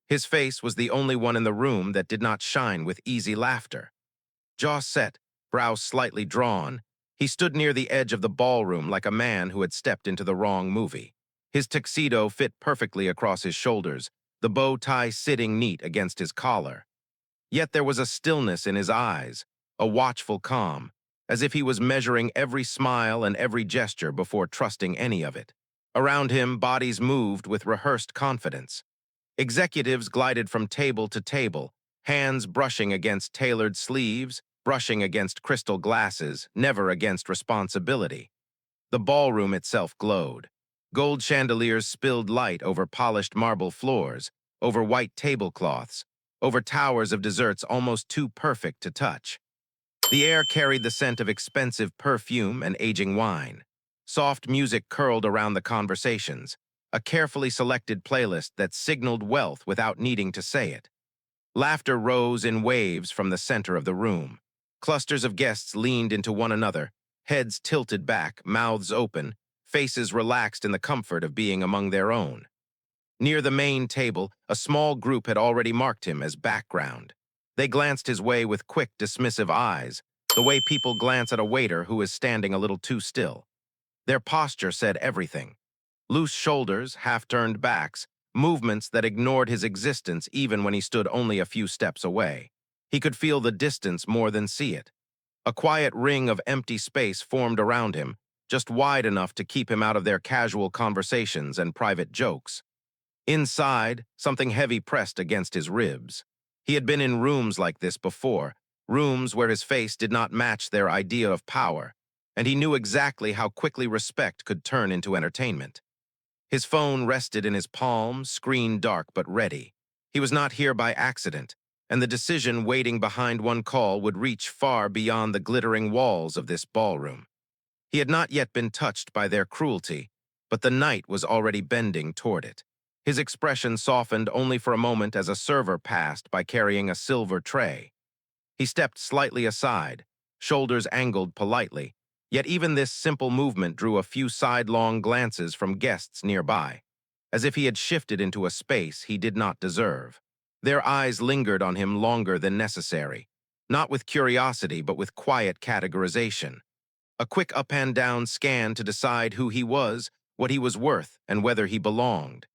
His face was the only one in the room that did not shine with easy laughter. Jaw set, brows slightly drawn, he stood near the edge of the ballroom like a man who had stepped into the wrong movie. His tuxedo fit perfectly across his shoulders, the bow tie sitting neat against his collar. Yet there was a stillness in his eyes, a watchful calm, as if he was measuring every smile and every gesture before trusting any of it. Around him, bodies moved with rehearsed confidence. Executives glided from table to table, hands brushing against tailored sleeves, brushing against crystal glasses, never against responsibility. The ballroom itself glowed. Gold chandeliers spilled light over polished marble floors, over white tablecloths, over towers of desserts almost too perfect to touch. The air carried the scent of expensive perfume and aging wine. Soft music curled around the conversations, a carefully selected playlist that signaled wealth without needing to say it. Laughter rose in waves from the center of the room. Clusters of guests leaned into one another, heads tilted back, mouths open, faces relaxed in the comfort of being among their own. Near the main table, a small group had already marked him as background. They glanced his way with quick, dismissive eyes, the way people glance at a waiter who is standing a little too still. Their posture said everything. Loose shoulders, half-turned backs, movements that ignored his existence even when he stood only a few steps away. He could feel the distance more than see it. A quiet ring of empty space formed around him, just wide enough to keep him out of their casual conversations and private jokes. Inside, something heavy pressed against his ribs. He had been in rooms like this before, rooms where his face did not match their idea of power, and he knew exactly how quickly respect could turn into entertainment. His phone rested in his palm, screen dark but ready. He was not here by accident, and the decision waiting behind one call would reach far beyond the glittering walls of this ballroom. He had not yet been touched by their cruelty, but the night was already bending toward it. His expression softened only for a moment as a server passed by carrying a silver tray. He stepped slightly aside, shoulders angled politely, yet even this simple movement drew a few sidelong glances from guests nearby, as if he had shifted into a space he did not deserve. Their eyes lingered on him longer than necessary, not with curiosity but with quiet categorization. A quick up and down scan to decide who he was, what he was worth, and whether he belonged.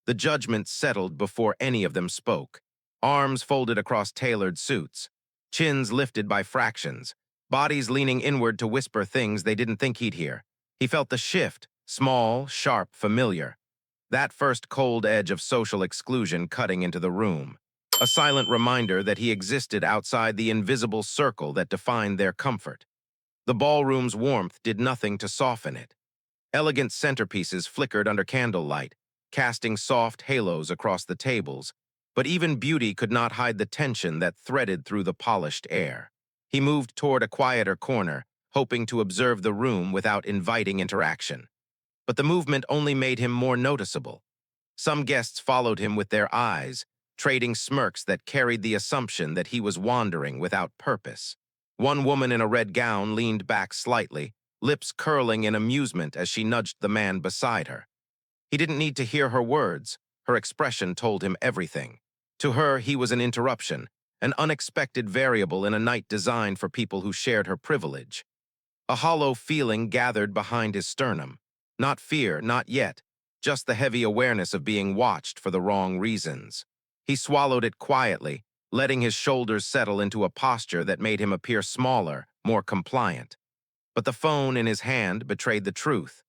The judgment settled before any of them spoke. Arms folded across tailored suits, chins lifted by fractions, bodies leaning inward to whisper things they didn't think he'd hear. He felt the shift, small, sharp, familiar. That first cold edge of social exclusion cutting into the room. A silent reminder that he existed outside the invisible circle that defined their comfort. The ballroom's warmth did nothing to soften it. Elegant centerpieces flickered under candlelight, casting soft halos across the tables, but even beauty could not hide the tension that threaded through the polished air. He moved toward a quieter corner, hoping to observe the room without inviting interaction. But the movement only made him more noticeable. Some guests followed him with their eyes, trading smirks that carried the assumption that he was wandering without purpose. One woman in a red gown leaned back slightly, lips curling in amusement as she nudged the man beside her. He didn't need to hear her words. Her expression told him everything. To her, he was an interruption, an unexpected variable in a night designed for people who shared her privilege. A hollow feeling gathered behind his sternum. Not fear, not yet, just the heavy awareness of being watched for the wrong reasons. He swallowed it quietly, letting his shoulders settle into a posture that made him appear smaller, more compliant. But the phone in his hand betrayed the truth.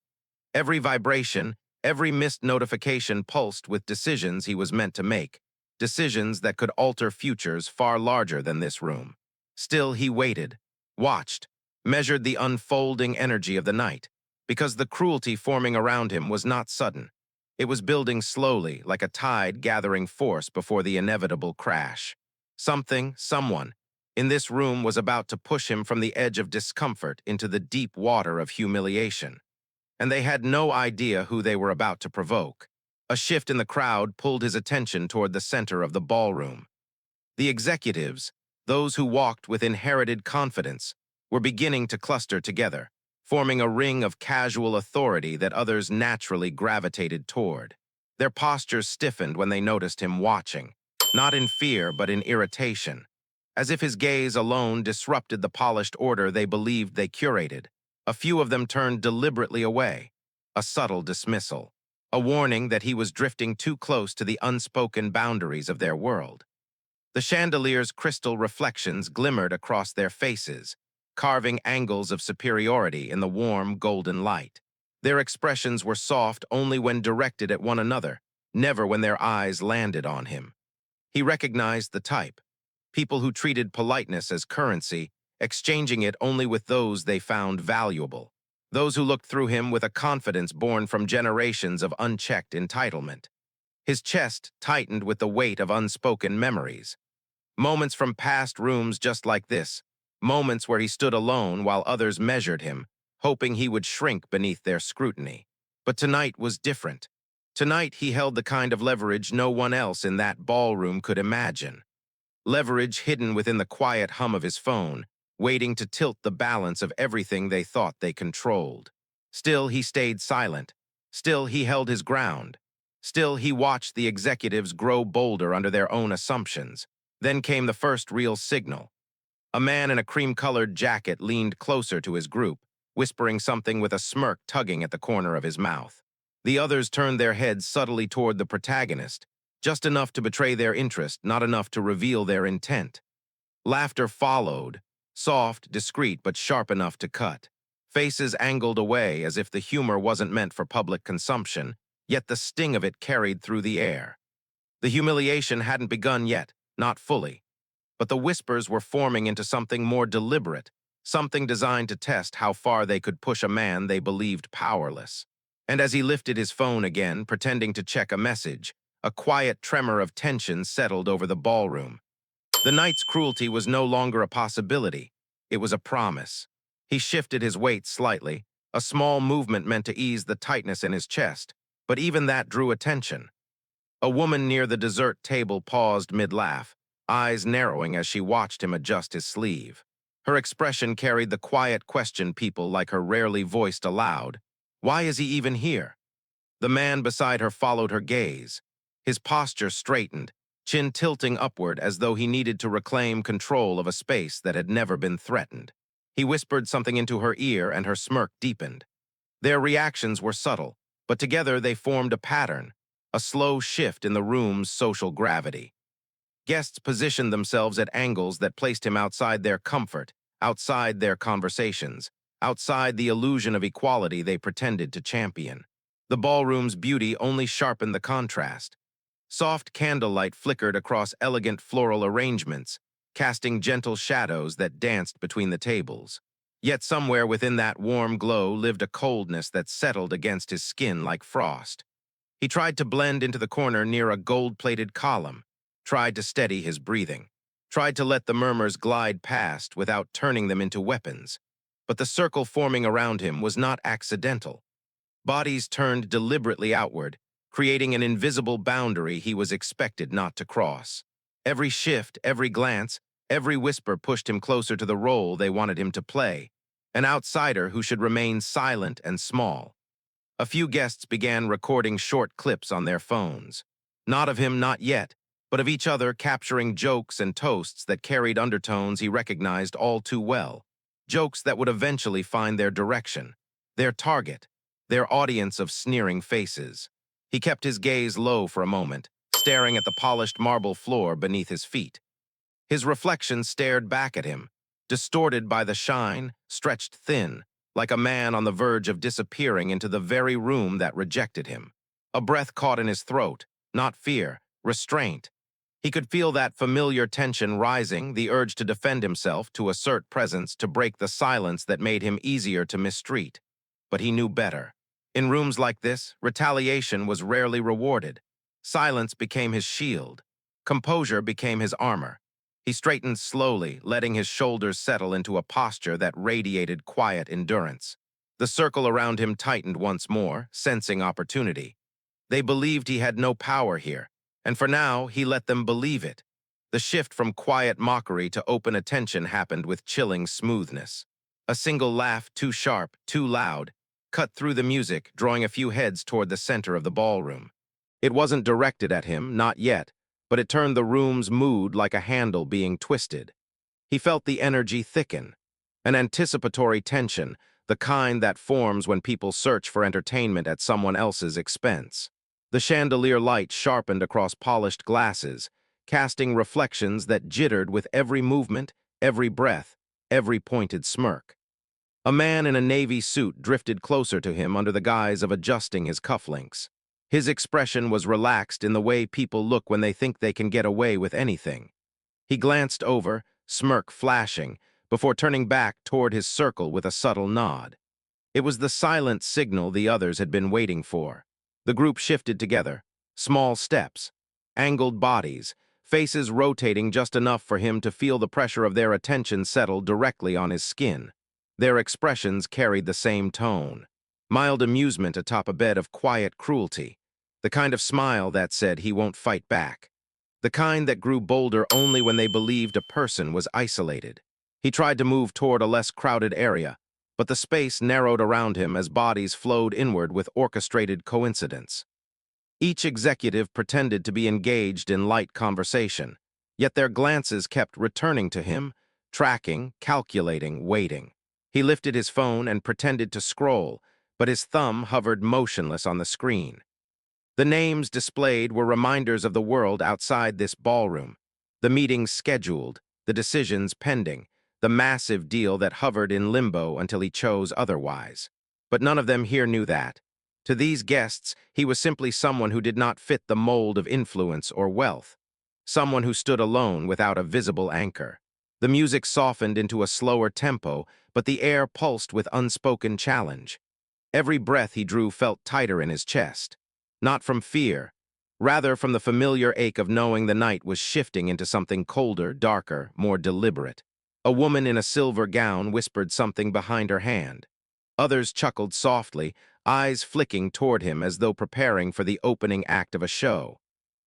Every vibration, every missed notification pulsed with decisions he was meant to make, decisions that could alter futures far larger than this room. Still, he waited, watched, measured the unfolding energy of the night, because the cruelty forming around him was not sudden. It was building slowly, like a tide gathering force before the inevitable crash. Something, someone, in this room was about to push him from the edge of discomfort into the deep water of humiliation. And they had no idea who they were about to provoke. A shift in the crowd pulled his attention toward the center of the ballroom. The executives, those who walked with inherited confidence, were beginning to cluster together, forming a ring of casual authority that others naturally gravitated toward. Their postures stiffened when they noticed him watching, not in fear but in irritation, as if his gaze alone disrupted the polished order they believed they curated. A few of them turned deliberately away, a subtle dismissal, a warning that he was drifting too close to the unspoken boundaries of their world. The chandelier's crystal reflections glimmered across their faces, carving angles of superiority in the warm, golden light. Their expressions were soft only when directed at one another, never when their eyes landed on him. He recognized the type, people who treated politeness as currency, exchanging it only with those they found valuable, those who looked through him with a confidence born from generations of unchecked entitlement. His chest tightened with the weight of unspoken memories. Moments from past rooms just like this, moments where he stood alone while others measured him, hoping he would shrink beneath their scrutiny. But tonight was different. Tonight he held the kind of leverage no one else in that ballroom could imagine. Leverage hidden within the quiet hum of his phone, waiting to tilt the balance of everything they thought they controlled. Still he stayed silent. Still he held his ground. Still he watched the executives grow bolder under their own assumptions. Then came the first real signal. A man in a cream-colored jacket leaned closer to his group, whispering something with a smirk tugging at the corner of his mouth. The others turned their heads subtly toward the protagonist, just enough to betray their interest, not enough to reveal their intent. Laughter followed, soft, discreet, but sharp enough to cut. Faces angled away as if the humor wasn't meant for public consumption, yet the sting of it carried through the air. The humiliation hadn't begun yet, not fully, but the whispers were forming into something more deliberate, something designed to test how far they could push a man they believed powerless. And as he lifted his phone again, pretending to check a message, a quiet tremor of tension settled over the ballroom. The night's cruelty was no longer a possibility. It was a promise. He shifted his weight slightly, a small movement meant to ease the tightness in his chest, but even that drew attention. A woman near the dessert table paused mid-laugh, eyes narrowing as she watched him adjust his sleeve. Her expression carried the quiet question people like her rarely voiced aloud. Why is he even here? The man beside her followed her gaze. His posture straightened, chin tilting upward as though he needed to reclaim control of a space that had never been threatened. He whispered something into her ear and her smirk deepened. Their reactions were subtle, but together they formed a pattern, a slow shift in the room's social gravity. Guests positioned themselves at angles that placed him outside their comfort, outside their conversations, outside the illusion of equality they pretended to champion. The ballroom's beauty only sharpened the contrast. Soft candlelight flickered across elegant floral arrangements, casting gentle shadows that danced between the tables. Yet somewhere within that warm glow lived a coldness that settled against his skin like frost. He tried to blend into the corner near a gold-plated column, tried to steady his breathing, tried to let the murmurs glide past without turning them into weapons. But the circle forming around him was not accidental. Bodies turned deliberately outward, creating an invisible boundary he was expected not to cross. Every shift, every glance, every whisper pushed him closer to the role they wanted him to play, an outsider who should remain silent and small. A few guests began recording short clips on their phones. Not of him, not yet, but of each other, capturing jokes and toasts that carried undertones he recognized all too well. Jokes that would eventually find their direction, their target, their audience of sneering faces. He kept his gaze low for a moment, staring at the polished marble floor beneath his feet. His reflection stared back at him, distorted by the shine, stretched thin, like a man on the verge of disappearing into the very room that rejected him. A breath caught in his throat, not fear, restraint. He could feel that familiar tension rising, the urge to defend himself, to assert presence, to break the silence that made him easier to mistreat. But he knew better. In rooms like this, retaliation was rarely rewarded. Silence became his shield. Composure became his armor. He straightened slowly, letting his shoulders settle into a posture that radiated quiet endurance. The circle around him tightened once more, sensing opportunity. They believed he had no power here, and for now he let them believe it. The shift from quiet mockery to open attention happened with chilling smoothness. A single laugh, too sharp, too loud, cut through the music, drawing a few heads toward the center of the ballroom. It wasn't directed at him, not yet, but it turned the room's mood like a handle being twisted. He felt the energy thicken, an anticipatory tension, the kind that forms when people search for entertainment at someone else's expense. The chandelier light sharpened across polished glasses, casting reflections that jittered with every movement, every breath, every pointed smirk. A man in a navy suit drifted closer to him under the guise of adjusting his cufflinks. His expression was relaxed in the way people look when they think they can get away with anything. He glanced over, smirk flashing, before turning back toward his circle with a subtle nod. It was the silent signal the others had been waiting for. The group shifted together, small steps, angled bodies, faces rotating just enough for him to feel the pressure of their attention settle directly on his skin. Their expressions carried the same tone. Mild amusement atop a bed of quiet cruelty. The kind of smile that said he won't fight back. The kind that grew bolder only when they believed a person was isolated. He tried to move toward a less crowded area, but the space narrowed around him as bodies flowed inward with orchestrated coincidence. Each executive pretended to be engaged in light conversation, yet their glances kept returning to him, tracking, calculating, waiting. He lifted his phone and pretended to scroll, but his thumb hovered motionless on the screen. The names displayed were reminders of the world outside this ballroom, the meetings scheduled, the decisions pending, the massive deal that hovered in limbo until he chose otherwise. But none of them here knew that. To these guests, he was simply someone who did not fit the mold of influence or wealth, someone who stood alone without a visible anchor. The music softened into a slower tempo, but the air pulsed with unspoken challenge. Every breath he drew felt tighter in his chest. Not from fear, rather from the familiar ache of knowing the night was shifting into something colder, darker, more deliberate. A woman in a silver gown whispered something behind her hand. Others chuckled softly, eyes flicking toward him as though preparing for the opening act of a show.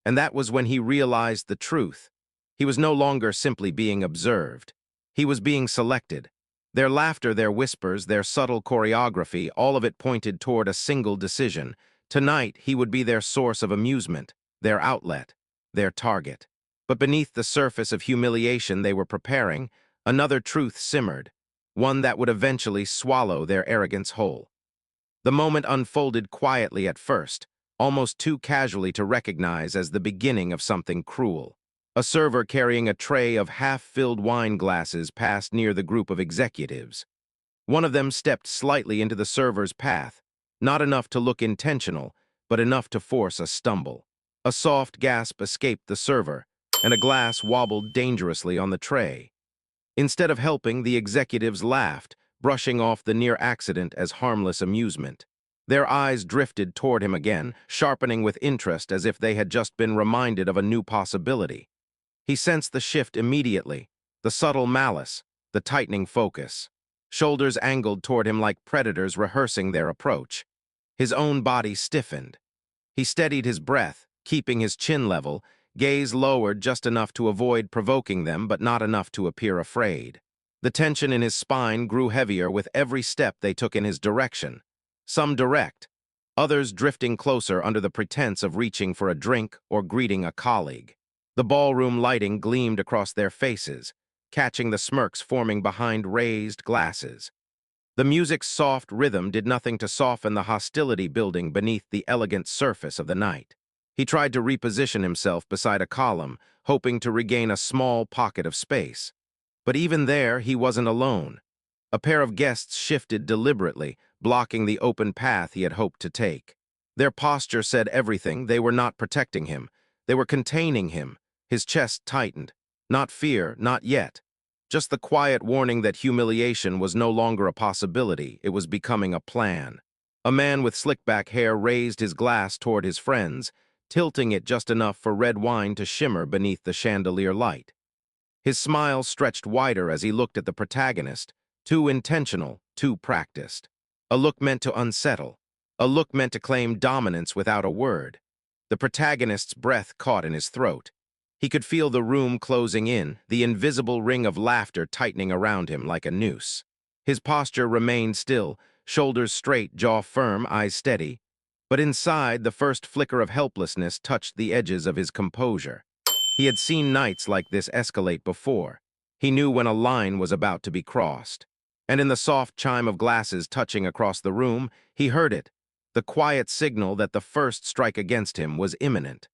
And that was when he realized the truth. He was no longer simply being observed. He was being selected. Their laughter, their whispers, their subtle choreography, all of it pointed toward a single decision. Tonight, he would be their source of amusement, their outlet, their target. But beneath the surface of humiliation they were preparing, another truth simmered, one that would eventually swallow their arrogance whole. The moment unfolded quietly at first, almost too casually to recognize as the beginning of something cruel. A server carrying a tray of half-filled wine glasses passed near the group of executives. One of them stepped slightly into the server's path, not enough to look intentional, but enough to force a stumble. A soft gasp escaped the server, and a glass wobbled dangerously on the tray. Instead of helping, the executives laughed, brushing off the near accident as harmless amusement. Their eyes drifted toward him again, sharpening with interest as if they had just been reminded of a new possibility. He sensed the shift immediately, the subtle malice, the tightening focus. Shoulders angled toward him like predators rehearsing their approach. His own body stiffened. He steadied his breath, keeping his chin level, gaze lowered just enough to avoid provoking them but not enough to appear afraid. The tension in his spine grew heavier with every step they took in his direction. Some direct, others drifting closer under the pretense of reaching for a drink or greeting a colleague. The ballroom lighting gleamed across their faces, catching the smirks forming behind raised glasses. The music's soft rhythm did nothing to soften the hostility building beneath the elegant surface of the night. He tried to reposition himself beside a column, hoping to regain a small pocket of space. But even there, he wasn't alone. A pair of guests shifted deliberately, blocking the open path he had hoped to take. Their posture said everything. They were not protecting him. They were containing him. His chest tightened. Not fear, not yet. Just the quiet warning that humiliation was no longer a possibility, it was becoming a plan. A man with slick-back hair raised his glass toward his friends, tilting it just enough for red wine to shimmer beneath the chandelier light. His smile stretched wider as he looked at the protagonist, too intentional, too practiced. A look meant to unsettle, a look meant to claim dominance without a word. The protagonist's breath caught in his throat. He could feel the room closing in, the invisible ring of laughter tightening around him like a noose. His posture remained still, shoulders straight, jaw firm, eyes steady. But inside, the first flicker of helplessness touched the edges of his composure. He had seen nights like this escalate before. He knew when a line was about to be crossed. And in the soft chime of glasses touching across the room, he heard it, the quiet signal that the first strike against him was imminent.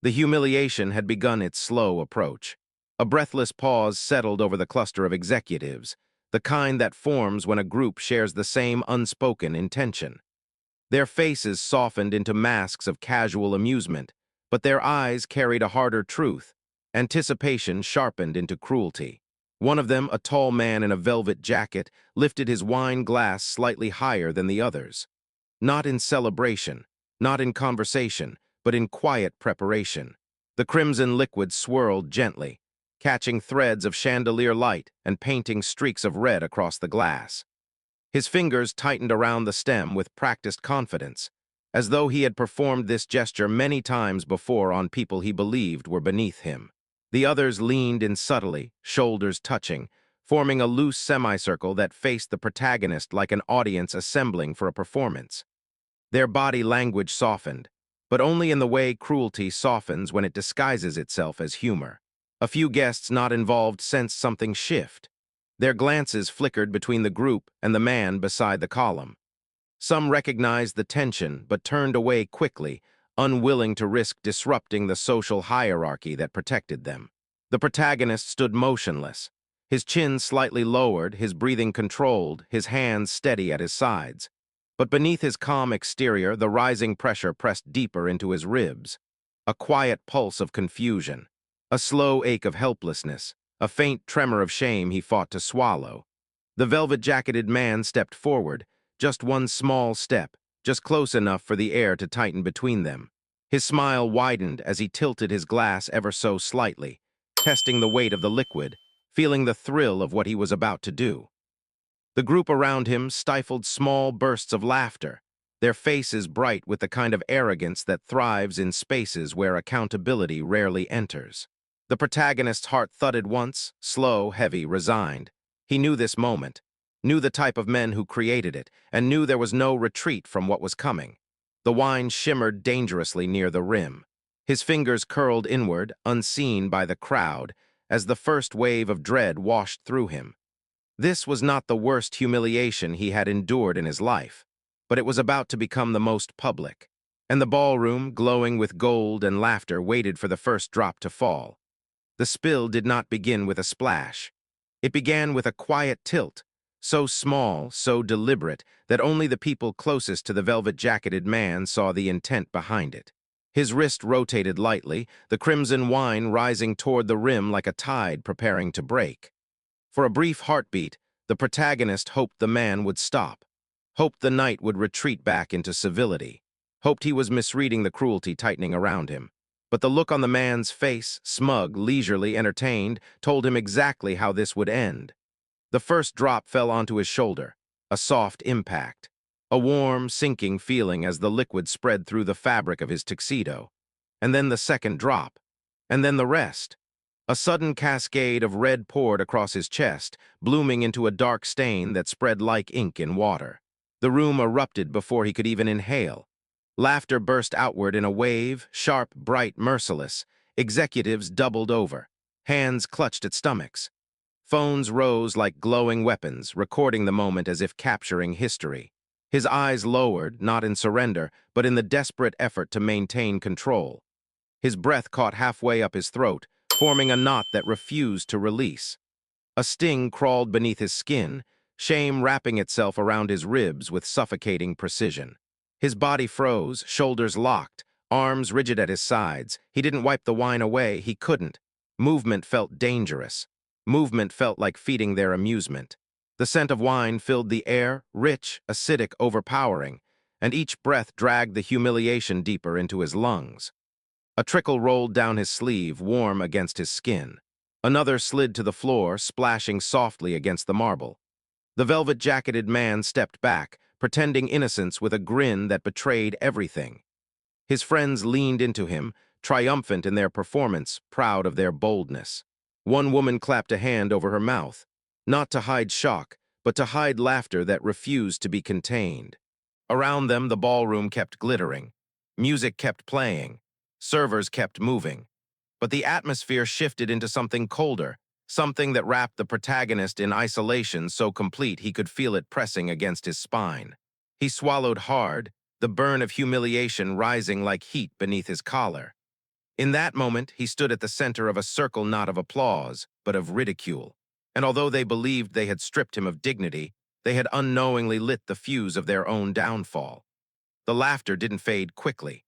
The humiliation had begun its slow approach. A breathless pause settled over the cluster of executives, the kind that forms when a group shares the same unspoken intention. Their faces softened into masks of casual amusement, but their eyes carried a harder truth. Anticipation sharpened into cruelty. One of them, a tall man in a velvet jacket, lifted his wine glass slightly higher than the others. Not in celebration, not in conversation, but in quiet preparation. The crimson liquid swirled gently, catching threads of chandelier light and painting streaks of red across the glass. His fingers tightened around the stem with practiced confidence, as though he had performed this gesture many times before on people he believed were beneath him. The others leaned in subtly, shoulders touching, forming a loose semicircle that faced the protagonist like an audience assembling for a performance. Their body language softened, but only in the way cruelty softens when it disguises itself as humor. A few guests not involved sensed something shift. Their glances flickered between the group and the man beside the column. Some recognized the tension but turned away quickly, unwilling to risk disrupting the social hierarchy that protected them. The protagonist stood motionless, his chin slightly lowered, his breathing controlled, his hands steady at his sides. But beneath his calm exterior, the rising pressure pressed deeper into his ribs. A quiet pulse of confusion, a slow ache of helplessness, a faint tremor of shame he fought to swallow. The velvet-jacketed man stepped forward, just one small step, just close enough for the air to tighten between them. His smile widened as he tilted his glass ever so slightly, testing the weight of the liquid, feeling the thrill of what he was about to do. The group around him stifled small bursts of laughter, their faces bright with the kind of arrogance that thrives in spaces where accountability rarely enters. The protagonist's heart thudded once, slow, heavy, resigned. He knew this moment, knew the type of men who created it, and knew there was no retreat from what was coming. The wine shimmered dangerously near the rim. His fingers curled inward, unseen by the crowd, as the first wave of dread washed through him. This was not the worst humiliation he had endured in his life, but it was about to become the most public. And the ballroom, glowing with gold and laughter, waited for the first drop to fall. The spill did not begin with a splash. It began with a quiet tilt, so small, so deliberate, that only the people closest to the velvet-jacketed man saw the intent behind it. His wrist rotated lightly, the crimson wine rising toward the rim like a tide preparing to break. For a brief heartbeat, the protagonist hoped the man would stop, hoped the night would retreat back into civility, hoped he was misreading the cruelty tightening around him. But the look on the man's face, smug, leisurely, entertained, told him exactly how this would end. The first drop fell onto his shoulder, a soft impact, a warm, sinking feeling as the liquid spread through the fabric of his tuxedo. And then the second drop, and then the rest. A sudden cascade of red poured across his chest, blooming into a dark stain that spread like ink in water. The room erupted before he could even inhale. Laughter burst outward in a wave, sharp, bright, merciless. Executives doubled over. Hands clutched at stomachs. Phones rose like glowing weapons, recording the moment as if capturing history. His eyes lowered, not in surrender, but in the desperate effort to maintain control. His breath caught halfway up his throat, forming a knot that refused to release. A sting crawled beneath his skin, shame wrapping itself around his ribs with suffocating precision. His body froze, shoulders locked, arms rigid at his sides. He didn't wipe the wine away, he couldn't. Movement felt dangerous. Movement felt like feeding their amusement. The scent of wine filled the air, rich, acidic, overpowering, and each breath dragged the humiliation deeper into his lungs. A trickle rolled down his sleeve, warm against his skin. Another slid to the floor, splashing softly against the marble. The velvet-jacketed man stepped back, pretending innocence with a grin that betrayed everything. His friends leaned into him, triumphant in their performance, proud of their boldness. One woman clapped a hand over her mouth, not to hide shock, but to hide laughter that refused to be contained. Around them, the ballroom kept glittering. Music kept playing. Servers kept moving. But the atmosphere shifted into something colder, something that wrapped the protagonist in isolation so complete he could feel it pressing against his spine. He swallowed hard, the burn of humiliation rising like heat beneath his collar. In that moment, he stood at the center of a circle not of applause, but of ridicule. And although they believed they had stripped him of dignity, they had unknowingly lit the fuse of their own downfall. The laughter didn't fade quickly.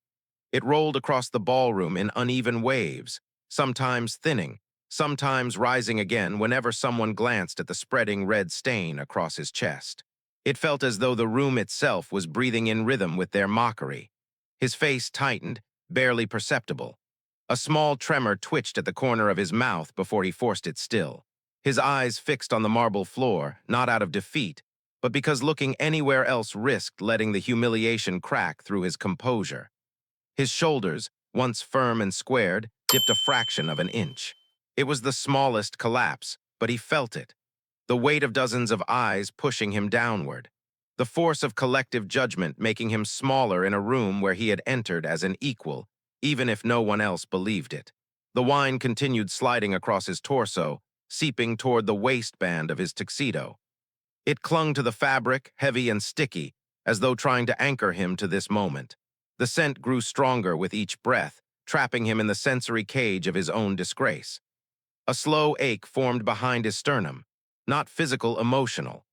It rolled across the ballroom in uneven waves, sometimes thinning, sometimes rising again whenever someone glanced at the spreading red stain across his chest. It felt as though the room itself was breathing in rhythm with their mockery. His face tightened, barely perceptible. A small tremor twitched at the corner of his mouth before he forced it still. His eyes fixed on the marble floor, not out of defeat, but because looking anywhere else risked letting the humiliation crack through his composure. His shoulders, once firm and squared, dipped a fraction of an inch. It was the smallest collapse, but he felt it. The weight of dozens of eyes pushing him downward. The force of collective judgment making him smaller in a room where he had entered as an equal, even if no one else believed it. The wine continued sliding across his torso, seeping toward the waistband of his tuxedo. It clung to the fabric, heavy and sticky, as though trying to anchor him to this moment. The scent grew stronger with each breath, trapping him in the sensory cage of his own disgrace. A slow ache formed behind his sternum, not physical, emotional.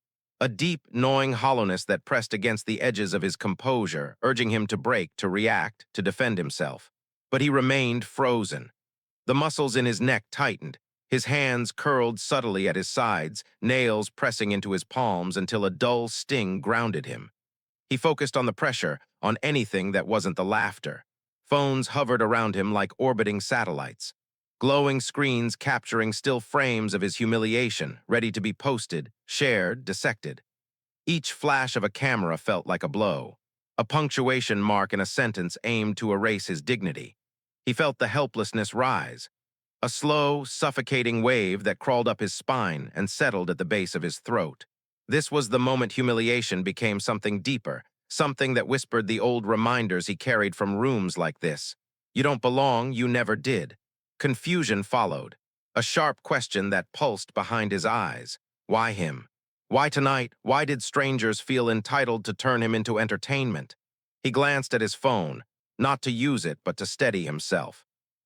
A deep, gnawing hollowness that pressed against the edges of his composure, urging him to break, to react, to defend himself. But he remained frozen. The muscles in his neck tightened. His hands curled subtly at his sides, nails pressing into his palms until a dull sting grounded him. He focused on the pressure, on anything that wasn't the laughter. Phones hovered around him like orbiting satellites. Glowing screens capturing still frames of his humiliation, ready to be posted, shared, dissected. Each flash of a camera felt like a blow, a punctuation mark in a sentence aimed to erase his dignity. He felt the helplessness rise, a slow, suffocating wave that crawled up his spine and settled at the base of his throat. This was the moment humiliation became something deeper, something that whispered the old reminders he carried from rooms like this. You don't belong, you never did. Confusion followed, a sharp question that pulsed behind his eyes. Why him? Why tonight? Why did strangers feel entitled to turn him into entertainment? He glanced at his phone, not to use it, but to steady himself.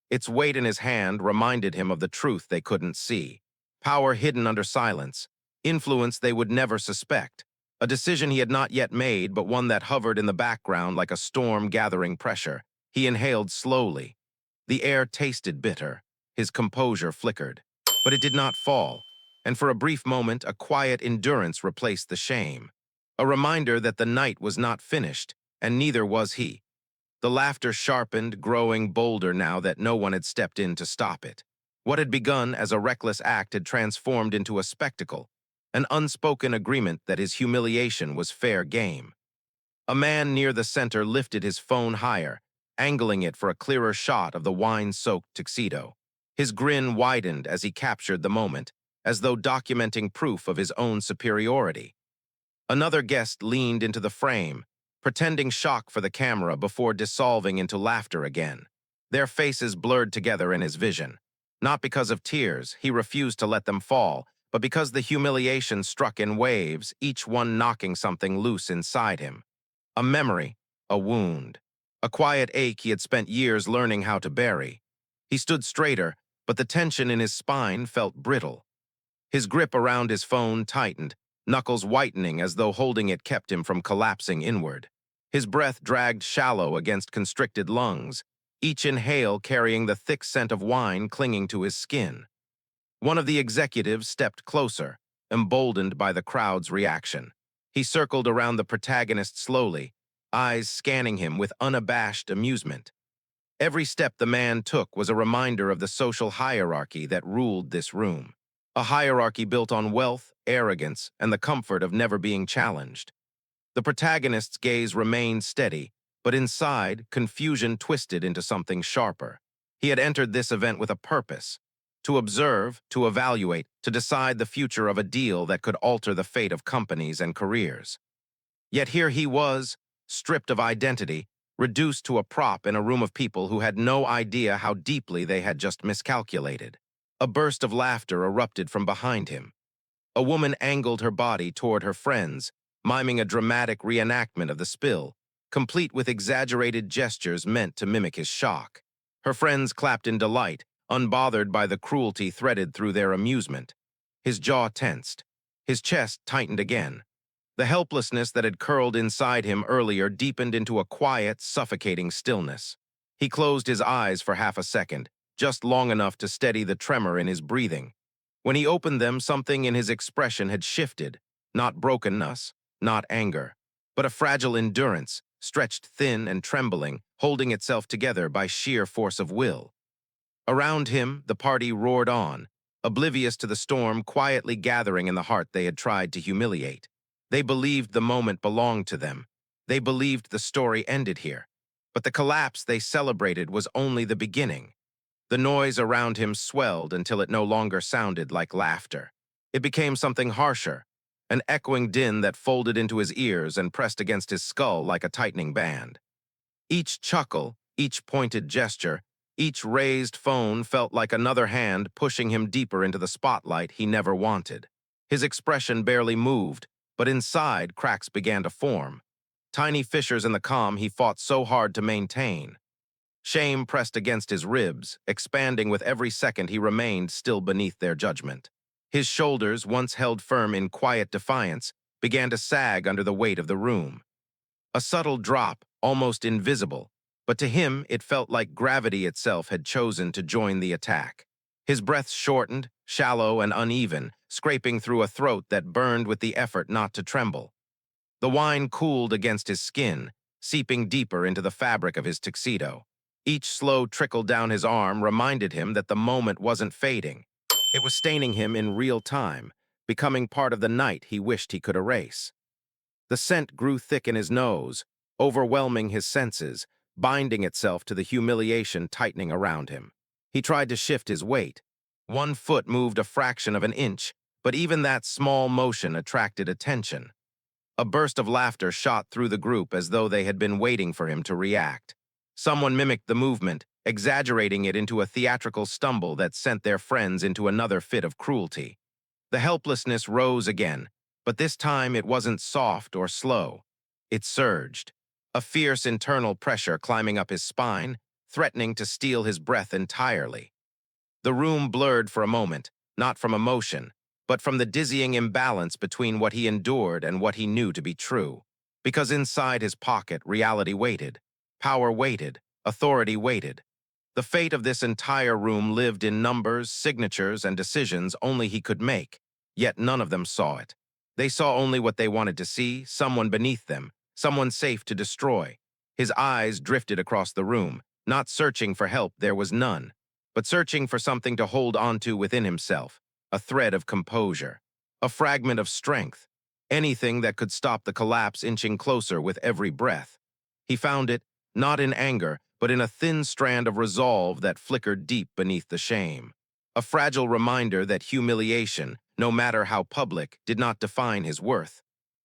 Its weight in his hand reminded him of the truth they couldn't see. Power hidden under silence. Influence they would never suspect. A decision he had not yet made, but one that hovered in the background like a storm gathering pressure. He inhaled slowly. The air tasted bitter. His composure flickered. But it did not fall. And for a brief moment, a quiet endurance replaced the shame. A reminder that the night was not finished, and neither was he. The laughter sharpened, growing bolder now that no one had stepped in to stop it. What had begun as a reckless act had transformed into a spectacle, an unspoken agreement that his humiliation was fair game. A man near the center lifted his phone higher, angling it for a clearer shot of the wine-soaked tuxedo. His grin widened as he captured the moment, as though documenting proof of his own superiority. Another guest leaned into the frame, pretending shock for the camera before dissolving into laughter again. Their faces blurred together in his vision. Not because of tears, he refused to let them fall, but because the humiliation struck in waves, each one knocking something loose inside him. A memory, a wound, a quiet ache he had spent years learning how to bury. He stood straighter, but the tension in his spine felt brittle. His grip around his phone tightened, knuckles whitening as though holding it kept him from collapsing inward. His breath dragged shallow against constricted lungs, each inhale carrying the thick scent of wine clinging to his skin. One of the executives stepped closer, emboldened by the crowd's reaction. He circled around the protagonist slowly, eyes scanning him with unabashed amusement. Every step the man took was a reminder of the social hierarchy that ruled this room. A hierarchy built on wealth, arrogance, and the comfort of never being challenged. The protagonist's gaze remained steady, but inside, confusion twisted into something sharper. He had entered this event with a purpose: to observe, to evaluate, to decide the future of a deal that could alter the fate of companies and careers. Yet here he was, stripped of identity, reduced to a prop in a room of people who had no idea how deeply they had just miscalculated. A burst of laughter erupted from behind him. A woman angled her body toward her friends, miming a dramatic reenactment of the spill, complete with exaggerated gestures meant to mimic his shock. Her friends clapped in delight, unbothered by the cruelty threaded through their amusement. His jaw tensed. His chest tightened again. The helplessness that had curled inside him earlier deepened into a quiet, suffocating stillness. He closed his eyes for half a second, just long enough to steady the tremor in his breathing. When he opened them, something in his expression had shifted, not brokenness, not anger, but a fragile endurance, stretched thin and trembling, holding itself together by sheer force of will. Around him, the party roared on, oblivious to the storm quietly gathering in the heart they had tried to humiliate. They believed the moment belonged to them. They believed the story ended here. But the collapse they celebrated was only the beginning. The noise around him swelled until it no longer sounded like laughter. It became something harsher, an echoing din that folded into his ears and pressed against his skull like a tightening band. Each chuckle, each pointed gesture, each raised phone felt like another hand pushing him deeper into the spotlight he never wanted. His expression barely moved, but inside cracks began to form. Tiny fissures in the calm he fought so hard to maintain. Shame pressed against his ribs, expanding with every second he remained still beneath their judgment. His shoulders, once held firm in quiet defiance, began to sag under the weight of the room. A subtle drop, almost invisible, but to him it felt like gravity itself had chosen to join the attack. His breath shortened, shallow and uneven, scraping through a throat that burned with the effort not to tremble. The wine cooled against his skin, seeping deeper into the fabric of his tuxedo. Each slow trickle down his arm reminded him that the moment wasn't fading. It was staining him in real time, becoming part of the night he wished he could erase. The scent grew thick in his nose, overwhelming his senses, binding itself to the humiliation tightening around him. He tried to shift his weight. One foot moved a fraction of an inch, but even that small motion attracted attention. A burst of laughter shot through the group as though they had been waiting for him to react. Someone mimicked the movement, exaggerating it into a theatrical stumble that sent their friends into another fit of cruelty. The helplessness rose again, but this time it wasn't soft or slow. It surged, a fierce internal pressure climbing up his spine, threatening to steal his breath entirely. The room blurred for a moment, not from emotion, but from the dizzying imbalance between what he endured and what he knew to be true. Because inside his pocket, reality waited. Power waited. Authority waited. The fate of this entire room lived in numbers, signatures, and decisions only he could make, yet none of them saw it. They saw only what they wanted to see, someone beneath them, someone safe to destroy. His eyes drifted across the room, not searching for help, there was none, but searching for something to hold onto within himself, a thread of composure, a fragment of strength, anything that could stop the collapse inching closer with every breath. He found it, not in anger, but in a thin strand of resolve that flickered deep beneath the shame. A fragile reminder that humiliation, no matter how public, did not define his worth.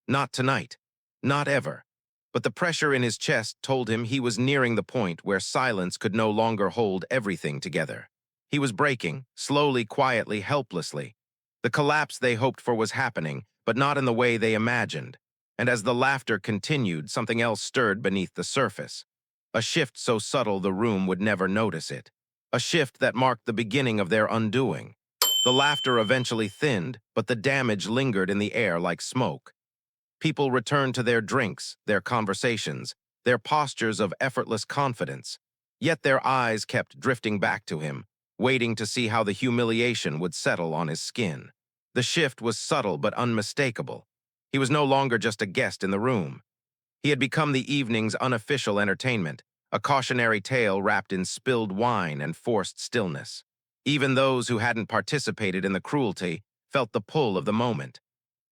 Not tonight. Not ever. But the pressure in his chest told him he was nearing the point where silence could no longer hold everything together. He was breaking, slowly, quietly, helplessly. The collapse they hoped for was happening, but not in the way they imagined. And as the laughter continued, something else stirred beneath the surface. A shift so subtle the room would never notice it. A shift that marked the beginning of their undoing. The laughter eventually thinned, but the damage lingered in the air like smoke. People returned to their drinks, their conversations, their postures of effortless confidence. Yet their eyes kept drifting back to him, waiting to see how the humiliation would settle on his skin. The shift was subtle but unmistakable. He was no longer just a guest in the room. He had become the evening's unofficial entertainment, a cautionary tale wrapped in spilled wine and forced stillness. Even those who hadn't participated in the cruelty felt the pull of the moment.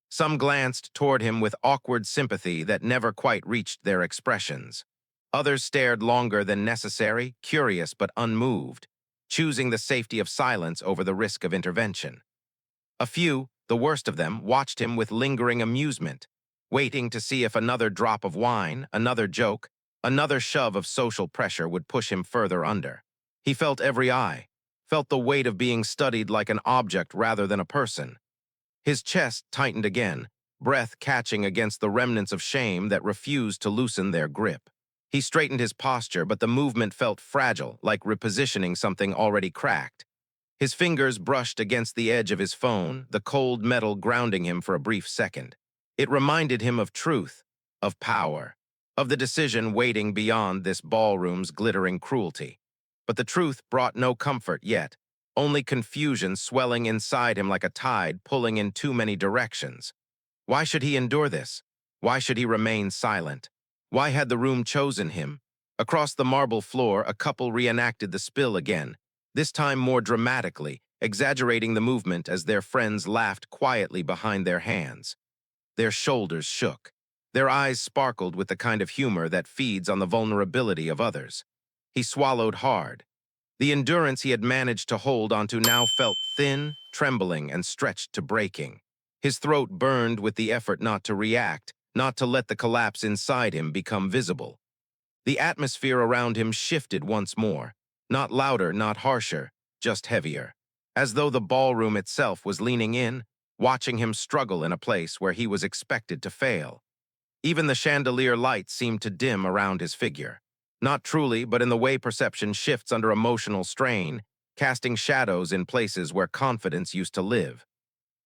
Some glanced toward him with awkward sympathy that never quite reached their expressions. Others stared longer than necessary, curious but unmoved, choosing the safety of silence over the risk of intervention. A few, the worst of them, watched him with lingering amusement. waiting to see if another drop of wine, another joke, another shove of social pressure would push him further under. He felt every eye, felt the weight of being studied like an object rather than a person. His chest tightened again, breath catching against the remnants of shame that refused to loosen their grip. He straightened his posture, but the movement felt fragile, like repositioning something already cracked. His fingers brushed against the edge of his phone, the cold metal grounding him for a brief second. It reminded him of truth, of power, of the decision waiting beyond this ballroom's glittering cruelty. But the truth brought no comfort yet, only confusion swelling inside him like a tide pulling in too many directions. Why should he endure this? Why should he remain silent? Why had the room chosen him? Across the marble floor, a couple reenacted the spill again, this time more dramatically, exaggerating the movement as their friends laughed quietly behind their hands. Their shoulders shook. Their eyes sparkled with the kind of humor that feeds on the vulnerability of others. He swallowed hard. The endurance he had managed to hold onto now felt thin, trembling, and stretched to breaking. His throat burned with the effort not to react, not to let the collapse inside him become visible. The atmosphere around him shifted once more, not louder, not harsher, just heavier, as though the ballroom itself was leaning in, watching him struggle in a place where he was expected to fail. Even the chandelier light seemed to dim around his figure. Not truly, but in the way perception shifts under emotional strain, casting shadows in places where confidence used to live.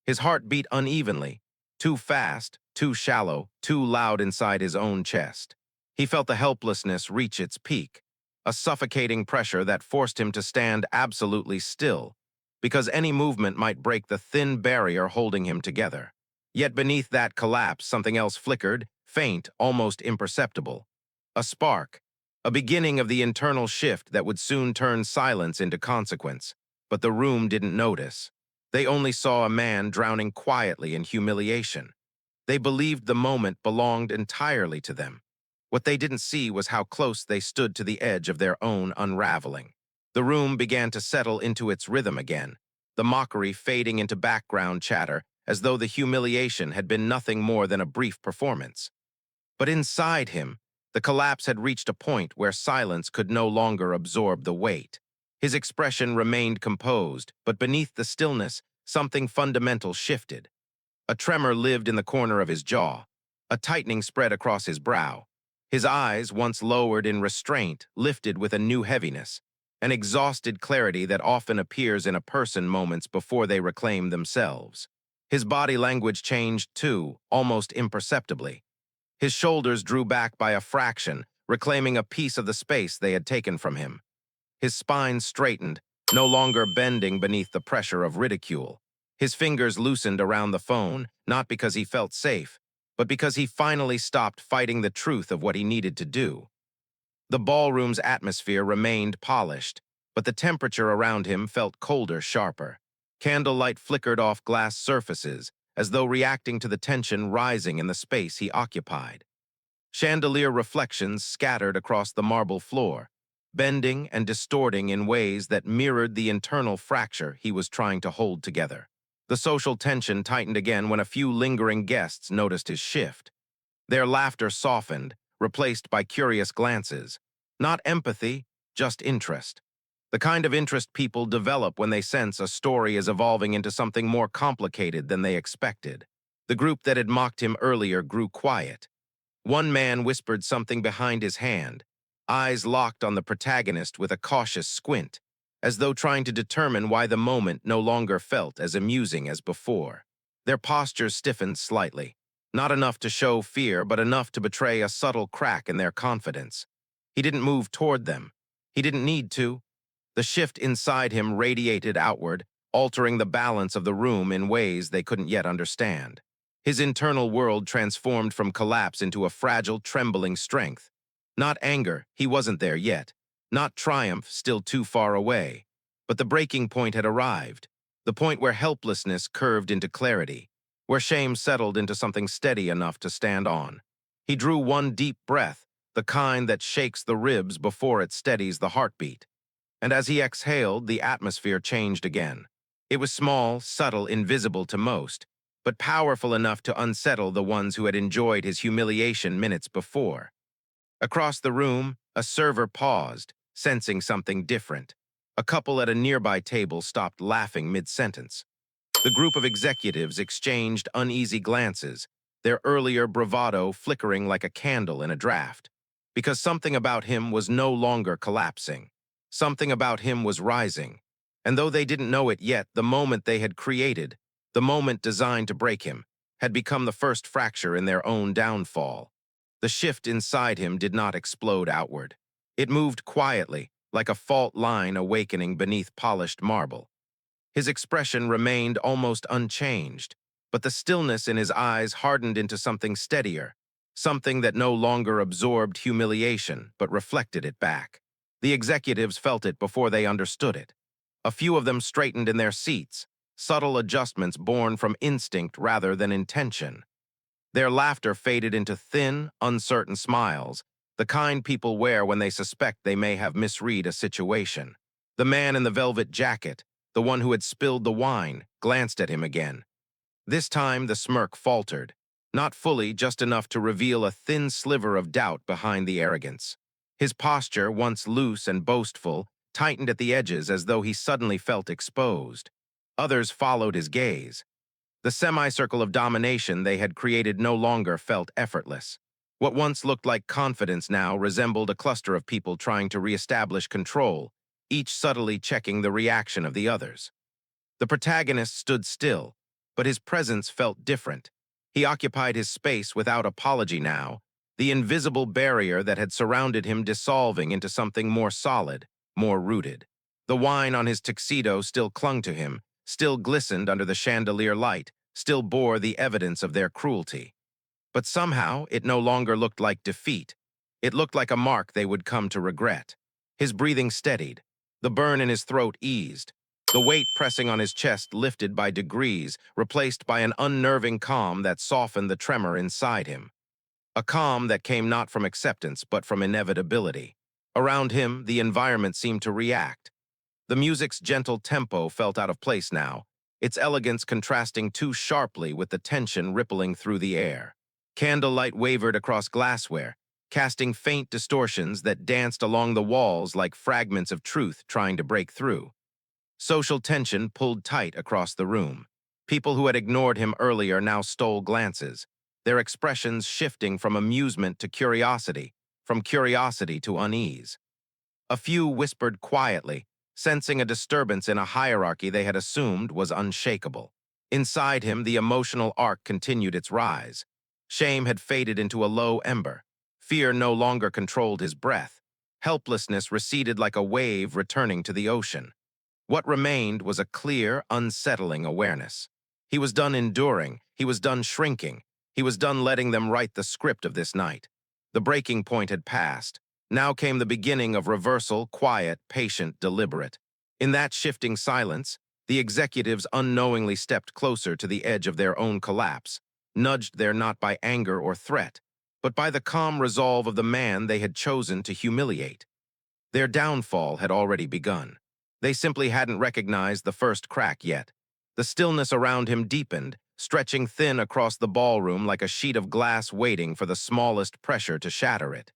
His heart beat unevenly, too fast, too shallow, too loud inside his own chest. He felt the helplessness reach its peak, a suffocating pressure that forced him to stand absolutely still, because any movement might break the thin barrier holding him together. Yet beneath that collapse, something else flickered, faint, almost imperceptible. A spark, a beginning of the internal shift that would soon turn silence into consequence. But the room didn't notice. They only saw a man drowning quietly in humiliation. They believed the moment belonged entirely to them. What they didn't see was how close they stood to the edge of their own unraveling. The room began to settle into its rhythm again, the mockery fading into background chatter as though the humiliation had been nothing more than a brief performance. But inside him, the collapse had reached a point where silence could no longer absorb the weight. His expression remained composed, but beneath the stillness, something fundamental shifted. A tremor lived in the corner of his jaw. A tightening spread across his brow. His eyes, once lowered in restraint, lifted with a new heaviness, an exhausted clarity that often appears in a person moments before they reclaim themselves. His body language changed too, almost imperceptibly. His shoulders drew back by a fraction, reclaiming a piece of the space they had taken from him. His spine straightened, no longer bending beneath the pressure of ridicule. His fingers loosened around the phone, not because he felt safe, but because he finally stopped fighting the truth of what he needed to do. The ballroom's atmosphere remained polished, but the temperature around him felt colder, sharper. Candlelight flickered off glass surfaces, as though reacting to the tension rising in the space he occupied. Chandelier reflections scattered across the marble floor, bending and distorting in ways that mirrored the internal fracture he was trying to hold together. The social tension tightened again when a few lingering guests noticed his shift. Their laughter softened, replaced by curious glances. Not empathy, just interest. The kind of interest people develop when they sense a story is evolving into something more complicated than they expected. The group that had mocked him earlier grew quiet. One man whispered something behind his hand, eyes locked on the protagonist with a cautious squint, as though trying to determine why the moment no longer felt as amusing as before. Their postures stiffened slightly, not enough to show fear, but enough to betray a subtle crack in their confidence. He didn't move toward them. He didn't need to. The shift inside him radiated outward, altering the balance of the room in ways they couldn't yet understand. His internal world transformed from collapse into a fragile, trembling strength. Not anger, he wasn't there yet. Not triumph, still too far away. But the breaking point had arrived, the point where helplessness curved into clarity, where shame settled into something steady enough to stand on. He drew one deep breath, the kind that shakes the ribs before it steadies the heartbeat. And as he exhaled, the atmosphere changed again. It was small, subtle, invisible to most, but powerful enough to unsettle the ones who had enjoyed his humiliation minutes before. Across the room, a server paused, sensing something different. A couple at a nearby table stopped laughing mid-sentence. The group of executives exchanged uneasy glances, their earlier bravado flickering like a candle in a draft. Because something about him was no longer collapsing. Something about him was rising. And though they didn't know it yet, the moment they had created, the moment designed to break him, had become the first fracture in their own downfall. The shift inside him did not explode outward. It moved quietly, like a fault line awakening beneath polished marble. His expression remained almost unchanged, but the stillness in his eyes hardened into something steadier, something that no longer absorbed humiliation but reflected it back. The executives felt it before they understood it. A few of them straightened in their seats, subtle adjustments born from instinct rather than intention. Their laughter faded into thin, uncertain smiles, the kind people wear when they suspect they may have misread a situation. The man in the velvet jacket, the one who had spilled the wine, glanced at him again. This time the smirk faltered, not fully, just enough to reveal a thin sliver of doubt behind the arrogance. His posture, once loose and boastful, tightened at the edges as though he suddenly felt exposed. Others followed his gaze. The semicircle of domination they had created no longer felt effortless. What once looked like confidence now resembled a cluster of people trying to reestablish control, each subtly checking the reaction of the others. The protagonist stood still, but his presence felt different. He occupied his space without apology now, the invisible barrier that had surrounded him dissolving into something more solid, more rooted. The wine on his tuxedo still clung to him, still glistened under the chandelier light, still bore the evidence of their cruelty. But somehow it no longer looked like defeat. It looked like a mark they would come to regret. His breathing steadied. The burn in his throat eased. The weight pressing on his chest lifted by degrees, replaced by an unnerving calm that softened the tremor inside him. A calm that came not from acceptance but from inevitability. Around him, the environment seemed to react. The music's gentle tempo felt out of place now, its elegance contrasting too sharply with the tension rippling through the air. Candlelight wavered across glassware, casting faint distortions that danced along the walls like fragments of truth trying to break through. Social tension pulled tight across the room. People who had ignored him earlier now stole glances, their expressions shifting from amusement to curiosity, from curiosity to unease. A few whispered quietly, sensing a disturbance in a hierarchy they had assumed was unshakable. Inside him, the emotional arc continued its rise. Shame had faded into a low ember. Fear no longer controlled his breath. Helplessness receded like a wave returning to the ocean. What remained was a clear, unsettling awareness. He was done enduring. He was done shrinking. He was done letting them write the script of this night. The breaking point had passed. Now came the beginning of reversal, quiet, patient, deliberate. In that shifting silence, the executives unknowingly stepped closer to the edge of their own collapse, nudged there not by anger or threat, but by the calm resolve of the man they had chosen to humiliate. Their downfall had already begun. They simply hadn't recognized the first crack yet. The stillness around him deepened, stretching thin across the ballroom like a sheet of glass waiting for the smallest pressure to shatter it.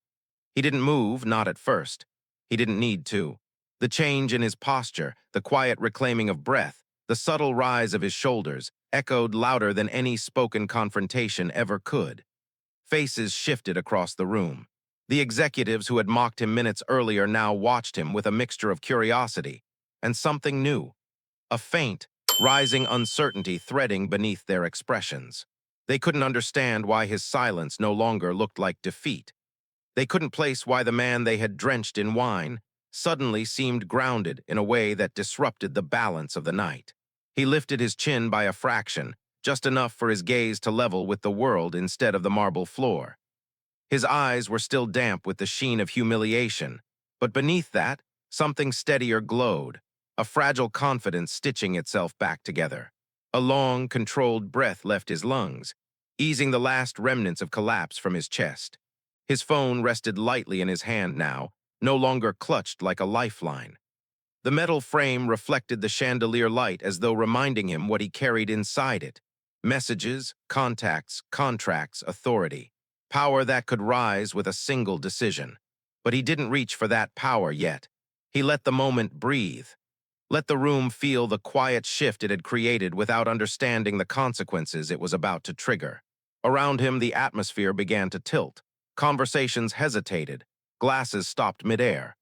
He didn't move, not at first. He didn't need to. The change in his posture, the quiet reclaiming of breath, the subtle rise of his shoulders, echoed louder than any spoken confrontation ever could. Faces shifted across the room. The executives who had mocked him minutes earlier now watched him with a mixture of curiosity and something new, a faint, rising uncertainty threading beneath their expressions. They couldn't understand why his silence no longer looked like defeat. They couldn't place why the man they had drenched in wine suddenly seemed grounded in a way that disrupted the balance of the night. He lifted his chin by a fraction, just enough for his gaze to level with the world instead of the marble floor. His eyes were still damp with the sheen of humiliation, but beneath that, something steadier glowed, a fragile confidence stitching itself back together. A long, controlled breath left his lungs, easing the last remnants of collapse from his chest. His phone rested lightly in his hand now, no longer clutched like a lifeline. The metal frame reflected the chandelier light as though reminding him what he carried inside it, Messages, contacts, contracts, authority. Power that could rise with a single decision. But he didn't reach for that power yet. He let the moment breathe. Let the room feel the quiet shift it had created without understanding the consequences it was about to trigger. Around him, the atmosphere began to tilt. Conversations hesitated. Glasses stopped midair.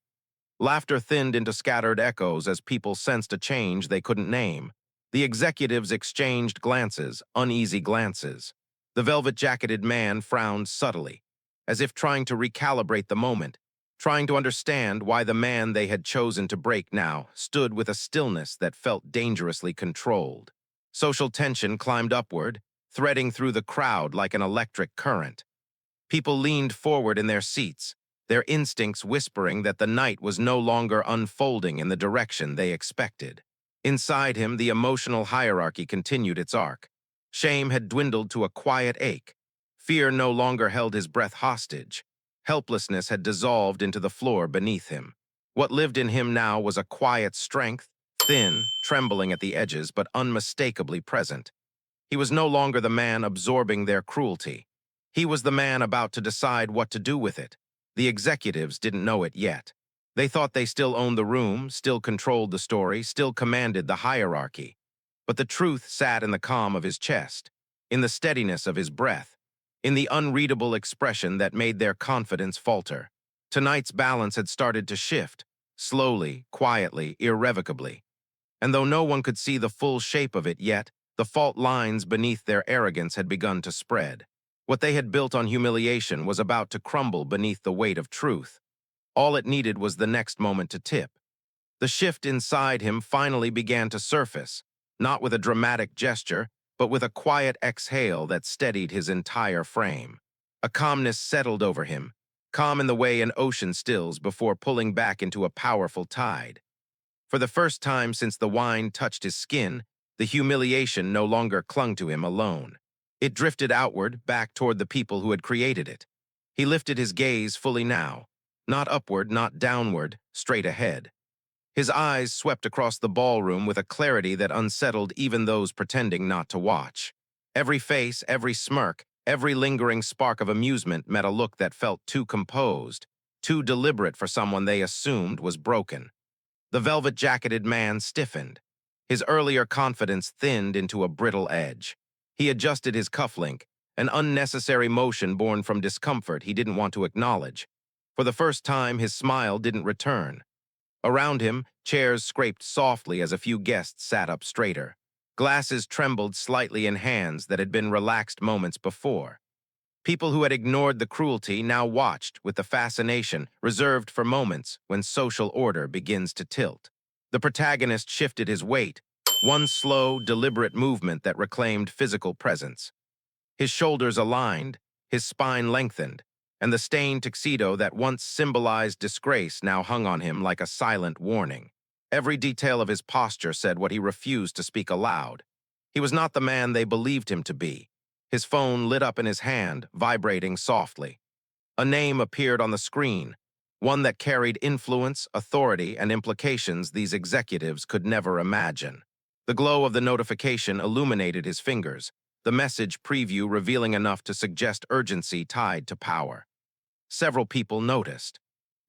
Laughter thinned into scattered echoes as people sensed a change they couldn't name. The executives exchanged glances, uneasy glances. The velvet-jacketed man frowned subtly, as if trying to recalibrate the moment, trying to understand why the man they had chosen to break now stood with a stillness that felt dangerously controlled. Social tension climbed upward, threading through the crowd like an electric current. People leaned forward in their seats, their instincts whispering that the night was no longer unfolding in the direction they expected. Inside him, the emotional hierarchy continued its arc. Shame had dwindled to a quiet ache. Fear no longer held his breath hostage. Helplessness had dissolved into the floor beneath him. What lived in him now was a quiet strength, thin, trembling at the edges, but unmistakably present. He was no longer the man absorbing their cruelty. He was the man about to decide what to do with it. The executives didn't know it yet. They thought they still owned the room, still controlled the story, still commanded the hierarchy. But the truth sat in the calm of his chest, in the steadiness of his breath, in the unreadable expression that made their confidence falter. Tonight's balance had started to shift, slowly, quietly, irrevocably. And though no one could see the full shape of it yet, the fault lines beneath their arrogance had begun to spread. What they had built on humiliation was about to crumble beneath the weight of truth. All it needed was the next moment to tip. The shift inside him finally began to surface, not with a dramatic gesture, but with a quiet exhale that steadied his entire frame. A calmness settled over him, calm in the way an ocean stills before pulling back into a powerful tide. For the first time since the wine touched his skin, the humiliation no longer clung to him alone. It drifted outward, back toward the people who had created it. He lifted his gaze fully now, not upward, not downward, straight ahead. His eyes swept across the ballroom with a clarity that unsettled even those pretending not to watch. Every face, every smirk, every lingering spark of amusement met a look that felt too composed, too deliberate for someone they assumed was broken. The velvet-jacketed man stiffened. His earlier confidence thinned into a brittle edge. He adjusted his cufflink, an unnecessary motion born from discomfort he didn't want to acknowledge. For the first time, his smile didn't return. Around him, chairs scraped softly as a few guests sat up straighter. Glasses trembled slightly in hands that had been relaxed moments before. People who had ignored the cruelty now watched with the fascination reserved for moments when social order begins to tilt. The protagonist shifted his weight, one slow, deliberate movement that reclaimed physical presence. His shoulders aligned, his spine lengthened, and the stained tuxedo that once symbolized disgrace now hung on him like a silent warning. Every detail of his posture said what he refused to speak aloud. He was not the man they believed him to be. His phone lit up in his hand, vibrating softly. A name appeared on the screen, one that carried influence, authority, and implications these executives could never imagine. The glow of the notification illuminated his fingers, the message preview revealing enough to suggest urgency tied to power. Several people noticed.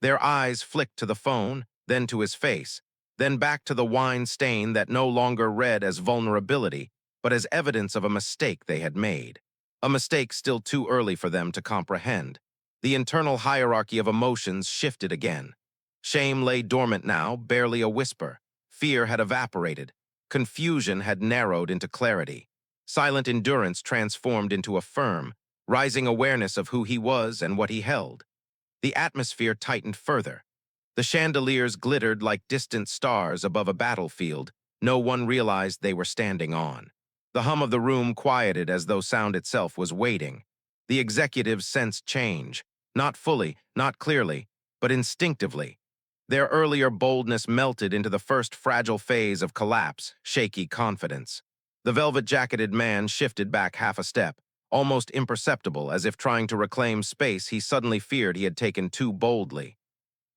Their eyes flicked to the phone, then to his face, then back to the wine stain that no longer read as vulnerability, but as evidence of a mistake they had made. A mistake still too early for them to comprehend. The internal hierarchy of emotions shifted again. Shame lay dormant now, barely a whisper. Fear had evaporated. Confusion had narrowed into clarity. Silent endurance transformed into a firm, rising awareness of who he was and what he held. The atmosphere tightened further. The chandeliers glittered like distant stars above a battlefield no one realized they were standing on. The hum of the room quieted as though sound itself was waiting. The executives sensed change, not fully, not clearly, but instinctively. Their earlier boldness melted into the first fragile phase of collapse, shaky confidence. The velvet-jacketed man shifted back half a step, almost imperceptible, as if trying to reclaim space he suddenly feared he had taken too boldly.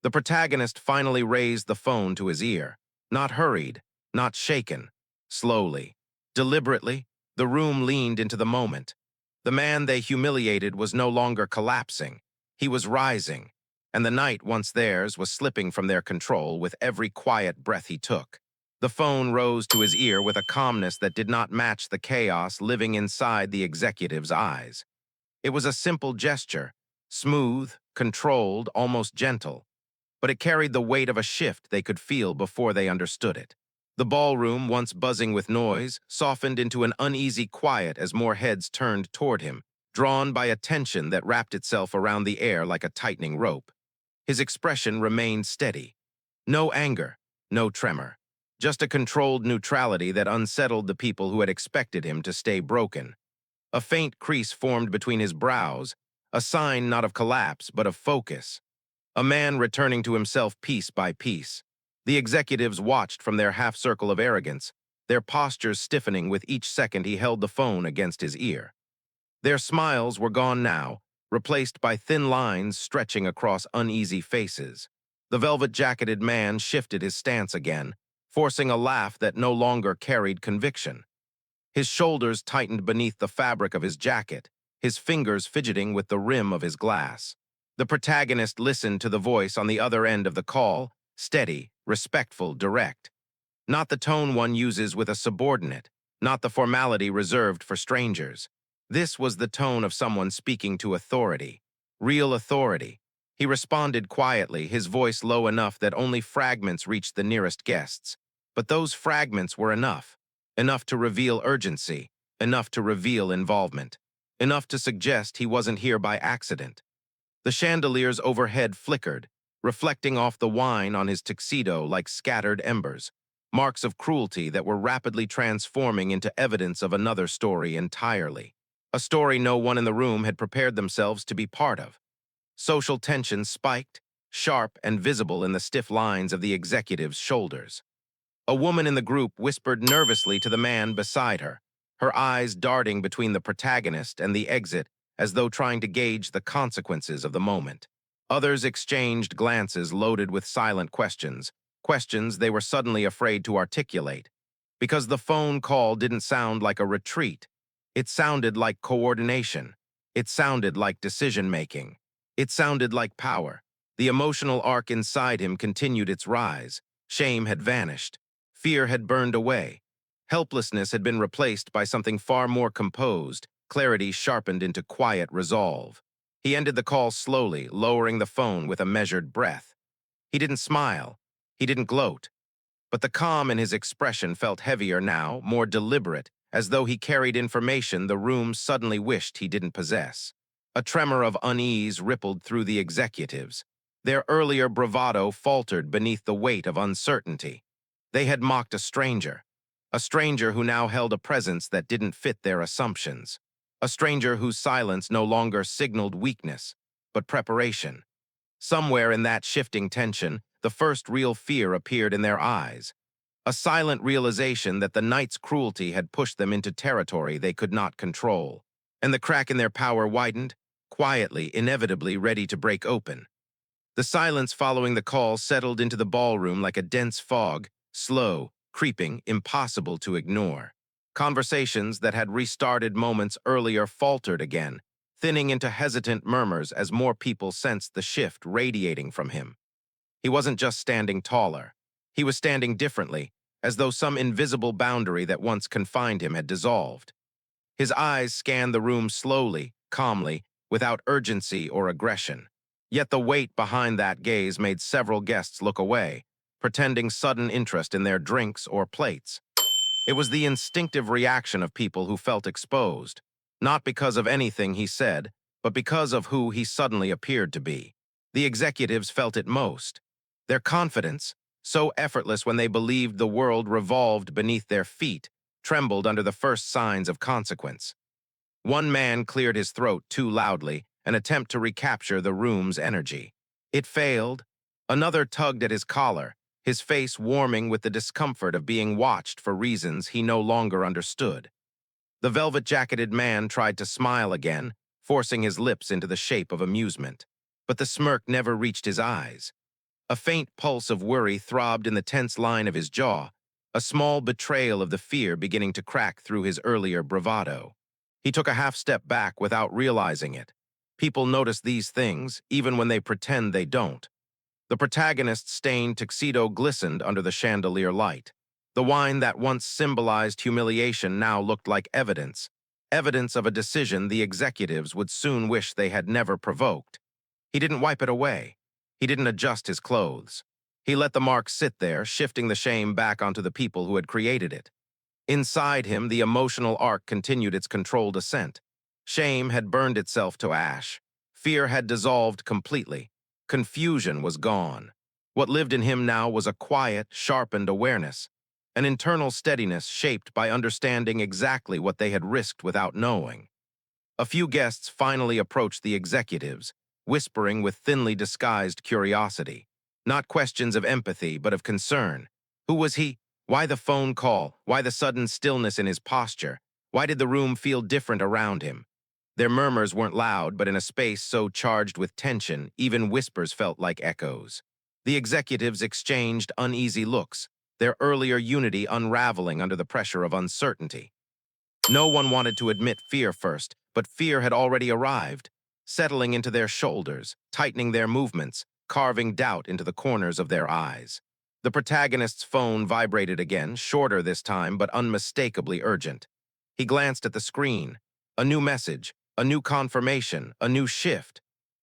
The protagonist finally raised the phone to his ear, not hurried, not shaken, slowly, deliberately, The room leaned into the moment. The man they humiliated was no longer collapsing. He was rising, and the night once theirs was slipping from their control with every quiet breath he took. The phone rose to his ear with a calmness that did not match the chaos living inside the executive's eyes. It was a simple gesture, smooth, controlled, almost gentle, but it carried the weight of a shift they could feel before they understood it. The ballroom, once buzzing with noise, softened into an uneasy quiet as more heads turned toward him, drawn by a tension that wrapped itself around the air like a tightening rope. His expression remained steady. No anger, no tremor. Just a controlled neutrality that unsettled the people who had expected him to stay broken. A faint crease formed between his brows, a sign not of collapse but of focus. A man returning to himself piece by piece. The executives watched from their half-circle of arrogance, their postures stiffening with each second he held the phone against his ear. Their smiles were gone now, replaced by thin lines stretching across uneasy faces. The velvet-jacketed man shifted his stance again, forcing a laugh that no longer carried conviction. His shoulders tightened beneath the fabric of his jacket, his fingers fidgeting with the rim of his glass. The protagonist listened to the voice on the other end of the call, steady, respectful, direct. Not the tone one uses with a subordinate, not the formality reserved for strangers. This was the tone of someone speaking to authority, real authority. He responded quietly, his voice low enough that only fragments reached the nearest guests. But those fragments were enough. Enough to reveal urgency, enough to reveal involvement, enough to suggest he wasn't here by accident. The chandeliers overhead flickered, reflecting off the wine on his tuxedo like scattered embers, marks of cruelty that were rapidly transforming into evidence of another story entirely. A story no one in the room had prepared themselves to be part of. Social tension spiked, sharp and visible in the stiff lines of the executive's shoulders. A woman in the group whispered nervously to the man beside her, her eyes darting between the protagonist and the exit as though trying to gauge the consequences of the moment. Others exchanged glances loaded with silent questions, questions they were suddenly afraid to articulate. Because the phone call didn't sound like a retreat. It sounded like coordination. It sounded like decision-making. It sounded like power. The emotional arc inside him continued its rise. Shame had vanished. Fear had burned away. Helplessness had been replaced by something far more composed, clarity sharpened into quiet resolve. He ended the call slowly, lowering the phone with a measured breath. He didn't smile. He didn't gloat. But the calm in his expression felt heavier now, more deliberate, as though he carried information the room suddenly wished he didn't possess. A tremor of unease rippled through the executives. Their earlier bravado faltered beneath the weight of uncertainty. They had mocked a stranger who now held a presence that didn't fit their assumptions, a stranger whose silence no longer signaled weakness, but preparation. Somewhere in that shifting tension, the first real fear appeared in their eyes, a silent realization that the night's cruelty had pushed them into territory they could not control, and the crack in their power widened, quietly, inevitably ready to break open. The silence following the call settled into the ballroom like a dense fog, slow, creeping, impossible to ignore. Conversations that had restarted moments earlier faltered again, thinning into hesitant murmurs as more people sensed the shift radiating from him. He wasn't just standing taller. He was standing differently, as though some invisible boundary that once confined him had dissolved. His eyes scanned the room slowly, calmly, without urgency or aggression. Yet the weight behind that gaze made several guests look away, pretending sudden interest in their drinks or plates. It was the instinctive reaction of people who felt exposed, not because of anything he said, but because of who he suddenly appeared to be. The executives felt it most. Their confidence, so effortless when they believed the world revolved beneath their feet, trembled under the first signs of consequence. One man cleared his throat too loudly, an attempt to recapture the room's energy. It failed. Another tugged at his collar, his face warming with the discomfort of being watched for reasons he no longer understood. The velvet-jacketed man tried to smile again, forcing his lips into the shape of amusement. But the smirk never reached his eyes. A faint pulse of worry throbbed in the tense line of his jaw, a small betrayal of the fear beginning to crack through his earlier bravado. He took a half step back without realizing it. People notice these things, even when they pretend they don't. The protagonist's stained tuxedo glistened under the chandelier light. The wine that once symbolized humiliation now looked like evidence, evidence of a decision the executives would soon wish they had never provoked. He didn't wipe it away. He didn't adjust his clothes. He let the mark sit there, shifting the shame back onto the people who had created it. Inside him, the emotional arc continued its controlled ascent. Shame had burned itself to ash. Fear had dissolved completely. Confusion was gone. What lived in him now was a quiet, sharpened awareness, an internal steadiness shaped by understanding exactly what they had risked without knowing. A few guests finally approached the executives, whispering with thinly disguised curiosity. Not questions of empathy, but of concern. Who was he? Why the phone call? Why the sudden stillness in his posture? Why did the room feel different around him? Their murmurs weren't loud, but in a space so charged with tension, even whispers felt like echoes. The executives exchanged uneasy looks, their earlier unity unraveling under the pressure of uncertainty. No one wanted to admit fear first, but fear had already arrived, settling into their shoulders, tightening their movements, carving doubt into the corners of their eyes. The protagonist's phone vibrated again, shorter this time, but unmistakably urgent. He glanced at the screen. A new message, a new confirmation, a new shift.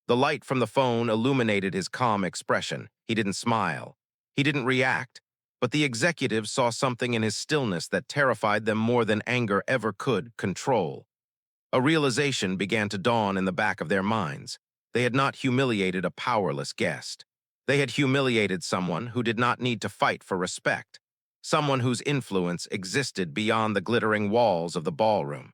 The light from the phone illuminated his calm expression. He didn't smile. He didn't react. But the executives saw something in his stillness that terrified them more than anger ever could control. A realization began to dawn in the back of their minds. They had not humiliated a powerless guest. They had humiliated someone who did not need to fight for respect, someone whose influence existed beyond the glittering walls of the ballroom.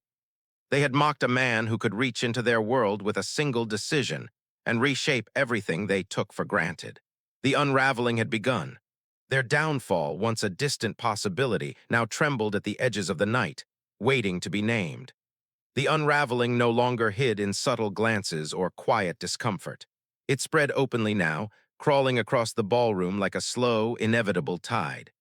They had mocked a man who could reach into their world with a single decision and reshape everything they took for granted. The unraveling had begun. Their downfall, once a distant possibility, now trembled at the edges of the night, waiting to be named. The unraveling no longer hid in subtle glances or quiet discomfort. It spread openly now, crawling across the ballroom like a slow, inevitable tide.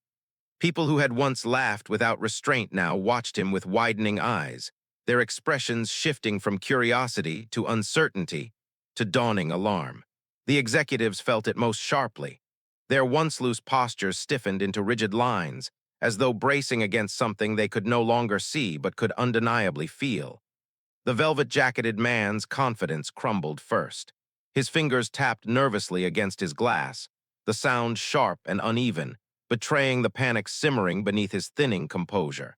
People who had once laughed without restraint now watched him with widening eyes, their expressions shifting from curiosity to uncertainty to dawning alarm. The executives felt it most sharply. Their once loose postures stiffened into rigid lines, as though bracing against something they could no longer see but could undeniably feel. The velvet-jacketed man's confidence crumbled first. His fingers tapped nervously against his glass, the sound sharp and uneven, betraying the panic simmering beneath his thinning composure.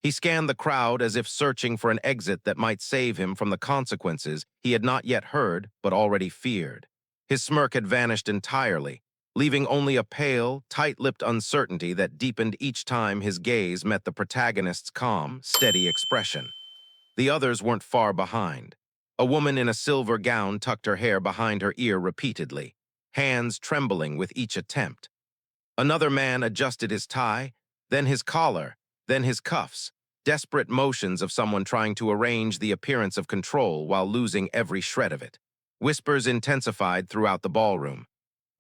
He scanned the crowd as if searching for an exit that might save him from the consequences he had not yet heard but already feared. His smirk had vanished entirely, leaving only a pale, tight-lipped uncertainty that deepened each time his gaze met the protagonist's calm, steady expression. The others weren't far behind. A woman in a silver gown tucked her hair behind her ear repeatedly, hands trembling with each attempt. Another man adjusted his tie, then his collar, then his cuffs, desperate motions of someone trying to arrange the appearance of control while losing every shred of it. Whispers intensified throughout the ballroom.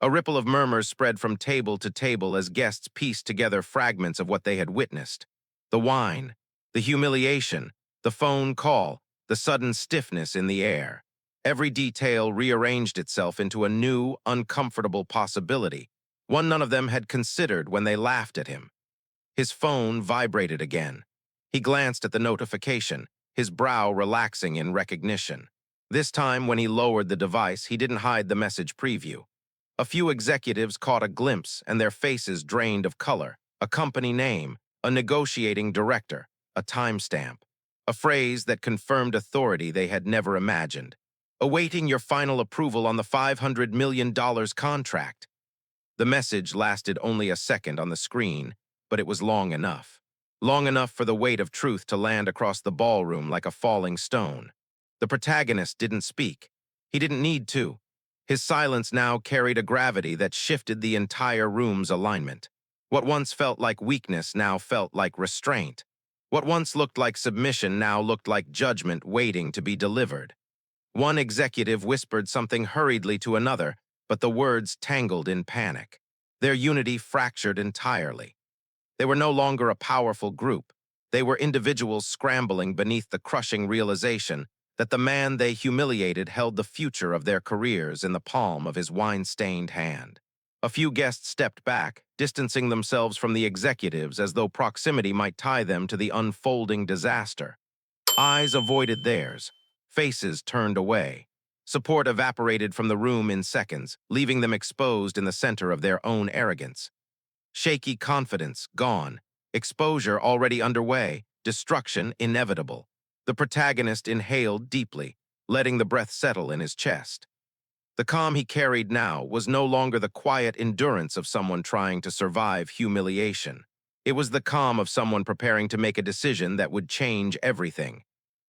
A ripple of murmurs spread from table to table as guests pieced together fragments of what they had witnessed. The wine, the humiliation, the phone call, the sudden stiffness in the air. Every detail rearranged itself into a new, uncomfortable possibility, one none of them had considered when they laughed at him. His phone vibrated again. He glanced at the notification, his brow relaxing in recognition. This time, when he lowered the device, he didn't hide the message preview. A few executives caught a glimpse, and their faces drained of color, a company name, a negotiating director, a timestamp, a phrase that confirmed authority they had never imagined. Awaiting your final approval on the $500 million contract. The message lasted only a second on the screen, but it was long enough. Long enough for the weight of truth to land across the ballroom like a falling stone. The protagonist didn't speak. He didn't need to. His silence now carried a gravity that shifted the entire room's alignment. What once felt like weakness now felt like restraint. What once looked like submission now looked like judgment waiting to be delivered. One executive whispered something hurriedly to another, but the words tangled in panic. Their unity fractured entirely. They were no longer a powerful group. They were individuals scrambling beneath the crushing realization that the man they humiliated held the future of their careers in the palm of his wine-stained hand. A few guests stepped back, distancing themselves from the executives as though proximity might tie them to the unfolding disaster. Eyes avoided theirs. Faces turned away. Support evaporated from the room in seconds, leaving them exposed in the center of their own arrogance. Shaky confidence gone. Exposure already underway. Destruction inevitable. The protagonist inhaled deeply, letting the breath settle in his chest. The calm he carried now was no longer the quiet endurance of someone trying to survive humiliation. It was the calm of someone preparing to make a decision that would change everything.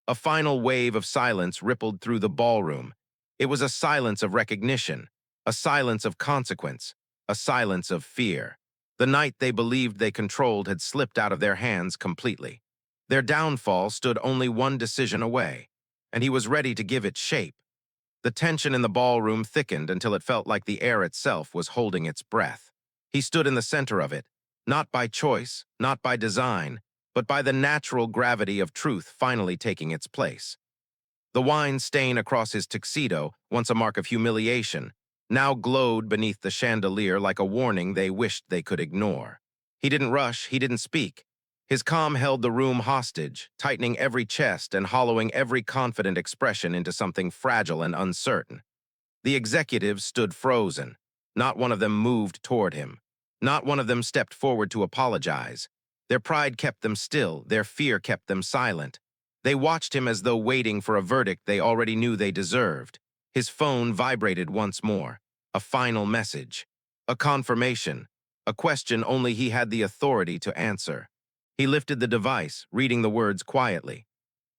A final wave of silence rippled through the ballroom. It was a silence of recognition, a silence of consequence, a silence of fear. The night they believed they controlled had slipped out of their hands completely. Their downfall stood only one decision away, and he was ready to give it shape. The tension in the ballroom thickened until it felt like the air itself was holding its breath. He stood in the center of it, not by choice, not by design, but by the natural gravity of truth finally taking its place. The wine stain across his tuxedo, once a mark of humiliation, now glowed beneath the chandelier like a warning they wished they could ignore. He didn't rush, he didn't speak. His calm held the room hostage, tightening every chest and hollowing every confident expression into something fragile and uncertain. The executives stood frozen. Not one of them moved toward him. Not one of them stepped forward to apologize. Their pride kept them still, their fear kept them silent. They watched him as though waiting for a verdict they already knew they deserved. His phone vibrated once more. A final message. A confirmation. A question only he had the authority to answer. He lifted the device, reading the words quietly.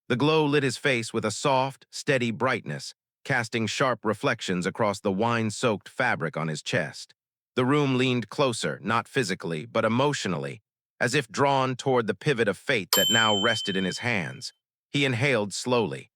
The glow lit his face with a soft, steady brightness, casting sharp reflections across the wine-soaked fabric on his chest. The room leaned closer, not physically, but emotionally, as if drawn toward the pivot of fate that now rested in his hands. He inhaled slowly.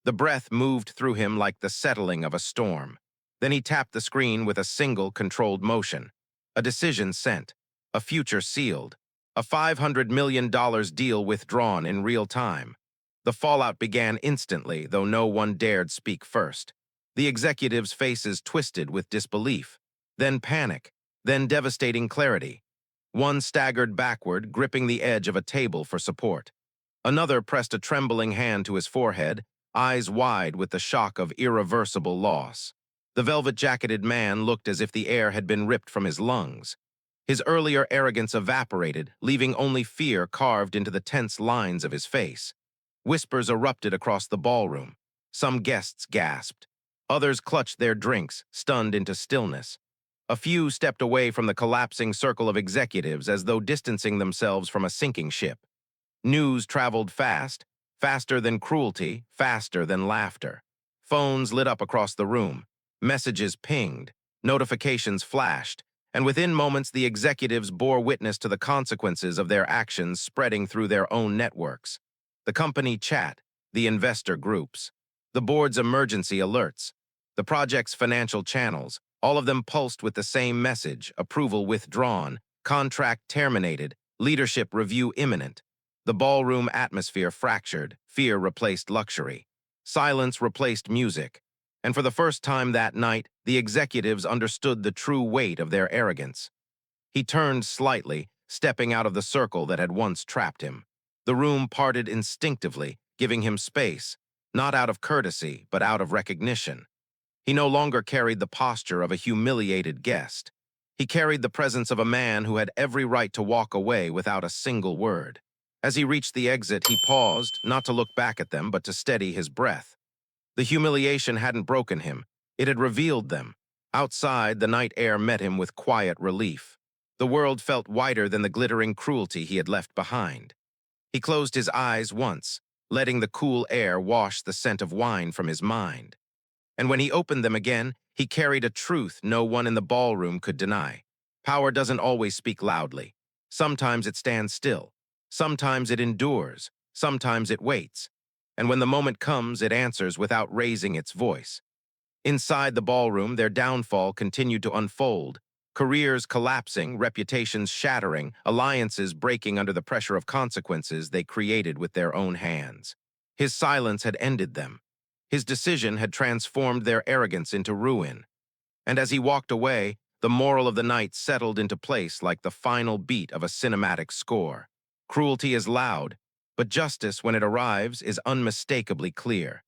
The breath moved through him like the settling of a storm. Then he tapped the screen with a single, controlled motion. A decision sent. A future sealed. A $500 million deal withdrawn in real time. The fallout began instantly, though no one dared speak first. The executives' faces twisted with disbelief, then panic, then devastating clarity. One staggered backward, gripping the edge of a table for support. Another pressed a trembling hand to his forehead, eyes wide with the shock of irreversible loss. The velvet-jacketed man looked as if the air had been ripped from his lungs. His earlier arrogance evaporated, leaving only fear carved into the tense lines of his face. Whispers erupted across the ballroom. Some guests gasped. Others clutched their drinks, stunned into stillness. A few stepped away from the collapsing circle of executives as though distancing themselves from a sinking ship. News traveled fast, faster than cruelty, faster than laughter. Phones lit up across the room. Messages pinged. Notifications flashed. And within moments, the executives bore witness to the consequences of their actions spreading through their own networks. The company chat, the investor groups, the board's emergency alerts, the project's financial channels, all of them pulsed with the same message: approval withdrawn, contract terminated, leadership review imminent. The ballroom atmosphere fractured, fear replaced luxury. Silence replaced music. And for the first time that night, the executives understood the true weight of their arrogance. He turned slightly, stepping out of the circle that had once trapped him. The room parted instinctively, giving him space, not out of courtesy, but out of recognition. He no longer carried the posture of a humiliated guest. He carried the presence of a man who had every right to walk away without a single word. As he reached the exit, he paused, not to look back at them, but to steady his breath. The humiliation hadn't broken him. It had revealed them. Outside, the night air met him with quiet relief. The world felt wider than the glittering cruelty he had left behind. He closed his eyes once, letting the cool air wash the scent of wine from his mind. And when he opened them again, he carried a truth no one in the ballroom could deny. Power doesn't always speak loudly. Sometimes it stands still. Sometimes it endures. Sometimes it waits. And when the moment comes, it answers without raising its voice. Inside the ballroom, their downfall continued to unfold. Careers collapsing, reputations shattering, alliances breaking under the pressure of consequences they created with their own hands. His silence had ended them. His decision had transformed their arrogance into ruin. And as he walked away, the moral of the night settled into place like the final beat of a cinematic score. Cruelty is loud, but justice, when it arrives, is unmistakably clear.